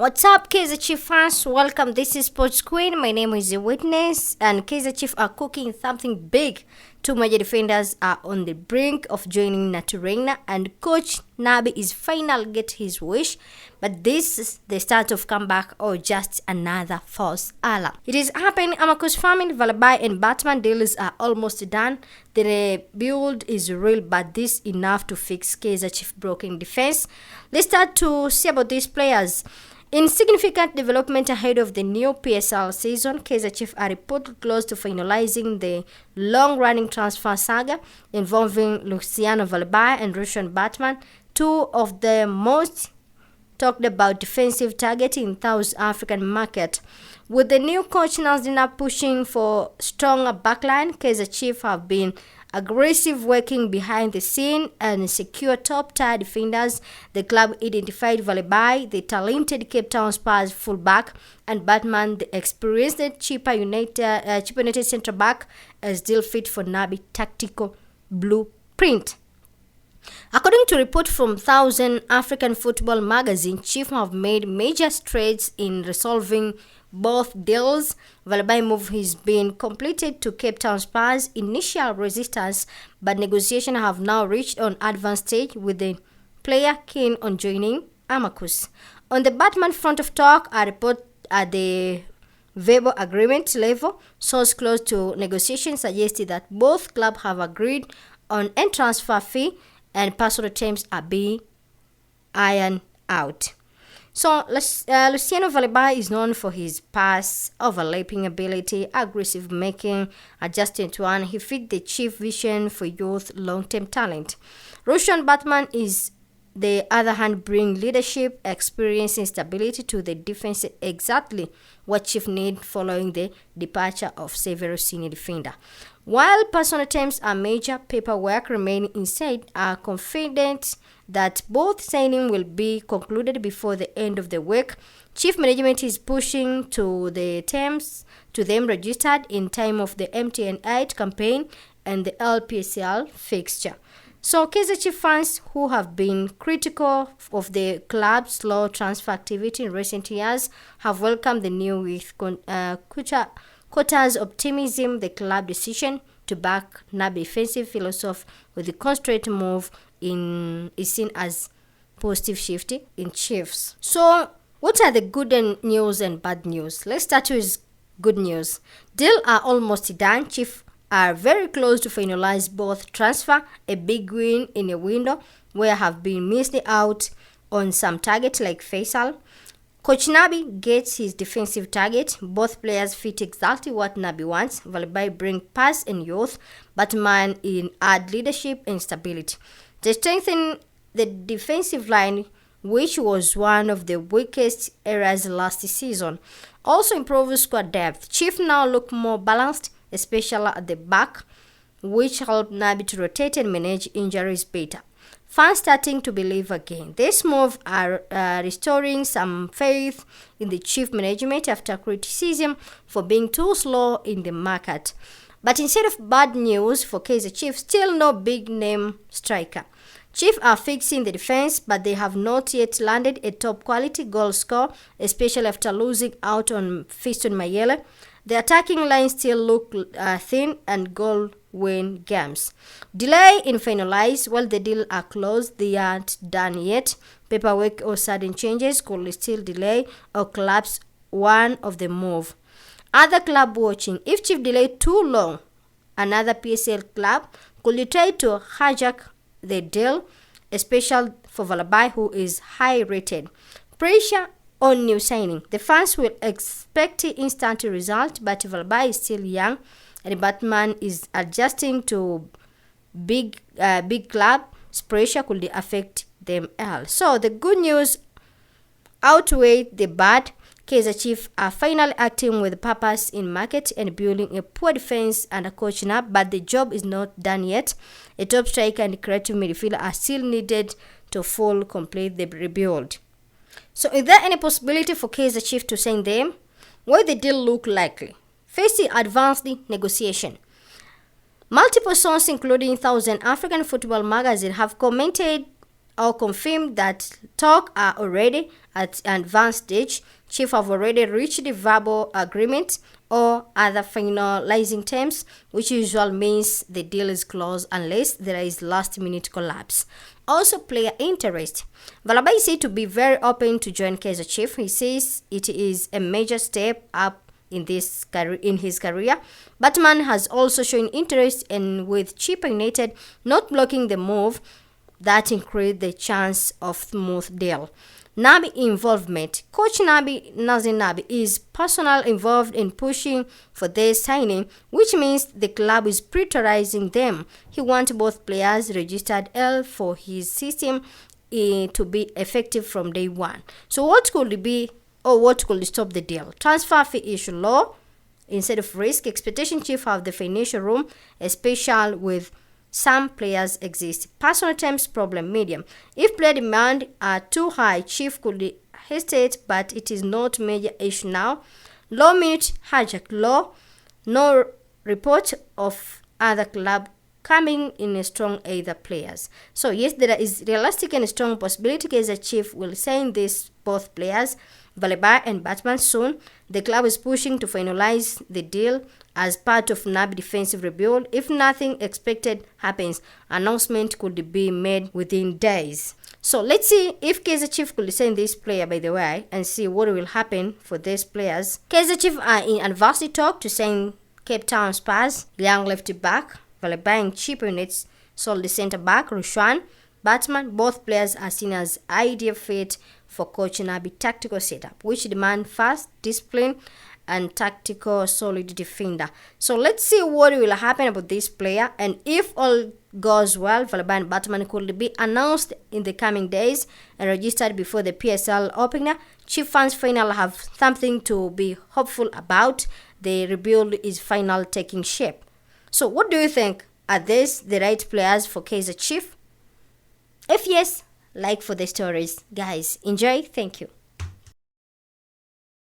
What's up, KAIZER Chief fans? Welcome. This is Sports Queen. My name is The Witness, and KAIZER Chief are cooking something big. Two major defenders are on the brink of joining Naturena, and Coach Nabi is finally get his wish. But this is the start of comeback or just another false alarm. It is happening. Amako's family, Valabai and Batman deals are almost done. The rebuild is real, but this enough to fix KAIZER Chief broken defense. Let's start to see about these players. In significant development ahead of the new PSL season, KAIZER Chiefs are reported close to finalizing the long-running transfer saga involving Luciano Valabai and Russian Batman, two of the most talked about defensive targets in South African market. With the new coach Nazdina pushing for stronger backline, KAIZER Chiefs have been aggressive working behind the scene and secure top-tier defenders. The club identified Valabai, the talented Cape Town Spurs fullback, and Batman, the experienced Chippa United centre-back, as deal fit for Nabi tactical blueprint. According to a report from Southern African Football magazine, Chiefs have made major strides in resolving both deals. Valabai move has been completed to Cape Town Spurs. Initial resistance, but negotiations have now reached an advanced stage with the player keen on joining Amacus. On the Batman front of talk, a report at the verbal agreement level, source close to negotiations suggested that both clubs have agreed on a transfer fee and personal terms are being ironed out. So, Luciano Valabai is known for his pass, overlapping ability, aggressive making, adjusting to one. He fit the chief vision for youth, long-term talent. Russian Batman is, the other hand, bring leadership, experience, and stability to the defense, exactly what Chief need following the departure of several senior defender. While personal terms are major, paperwork remaining inside, are confident that both signing will be concluded before the end of the week. Chief management is pushing to the terms to them registered in time of the MTN 8 campaign and the LPSL fixture. So KAIZER Chief fans who have been critical of the club's slow transfer activity in recent years have welcomed the new with Kota's optimism. The club decision to back Nabi defensive philosophy with the constraint move is seen as positive shift in Chiefs. So what are the good news and bad news? Let's start with good news. Deal are almost done. Chiefs are very close to finalize both transfer, a big win in a window where have been missed out on some targets like Faisal. Coach Nabi gets his defensive target. Both players fit exactly what Nabi wants. Valabai bring pass and youth, Batman in add leadership and stability. They strengthen the defensive line, which was one of the weakest areas last season. Also improve squad depth. Chief now look more balanced, especially at the back, which helped Nabi to rotate and manage injuries better. Fans starting to believe again. This move are restoring some faith in the Chief management after criticism for being too slow in the market. But instead of bad news for KAIZER Chiefs, still no big name striker. Chiefs are fixing the defense, but they have not yet landed a top quality goal score, especially after losing out on Fiston Mayele. The attacking line still look thin and goal win games. Delay in finalize. While the deal are closed, they aren't done yet. Paperwork or sudden changes could still delay or collapse one of the move. Other club watching. If Chief delay too long, another PSL club could try to hijack the deal, especially for Valabai, who is high rated. Pressure on new signing. The fans will expect instant result, but Valabai is still young and Batman is adjusting to big club. Pressure could affect them all. So the good news outweigh the bad. KAIZER Chiefs are finally acting with purpose in market and building a poor defense under Coach Nab, but the job is not done yet. A top striker and creative midfielder are still needed to fully complete the rebuild. So is there any possibility for KAIZER Chiefs to sign them? What the deal look likely? Facing advanced negotiation. Multiple sources, including Southern African Football magazine, have commented or confirmed that talks are already at an advanced stage. Chiefs have already reached the verbal agreement or other finalizing terms, which usually means the deal is closed unless there is last-minute collapse. Also, player interest. Valaba is said to be very open to join KAIZER Chiefs. He says it is a major step up in his career. Batman has also shown interest in with Chippa United not blocking the move that increased the chance of smooth deal. Nabi involvement. Coach Nazir Nabi is personally involved in pushing for their signing, which means the club is prioritizing them. He wants both players registered L for his system to be effective from day one. So what could it be, or what could stop the deal? Transfer fee issue low instead of risk. Expectation chief have the financial room, especially with some players exist. Personal terms problem medium. If player demand are too high, chief could hesitate, but it is not major issue now. Low minute hijack low. No report of other club coming in a strong either players. So yes, there is realistic and strong possibility KAIZER Chief will sign these both players, Valeba and Batman, soon. The club is pushing to finalize the deal as part of NAB defensive rebuild. If nothing expected happens, announcement could be made within days. So let's see if KAIZER Chief could sign this player, by the way, and see what will happen for these players. KAIZER Chief are in advanced talk to sign Cape Town Spurs, young left back, Valeba cheap units, sold the center back, Rushan, Batman. Both players are seen as ideal fit for Coach Nabi tactical setup, which demand fast, discipline, and tactical solid defender. So let's see what will happen about this player, and if all goes well, Valeba and Batman could be announced in the coming days and registered before the PSL opener. Chief fans final have something to be hopeful about. The rebuild is final taking shape. So what do you think? Are these the right players for KAIZER Chief? If yes, like for the stories. Guys, enjoy. Thank you.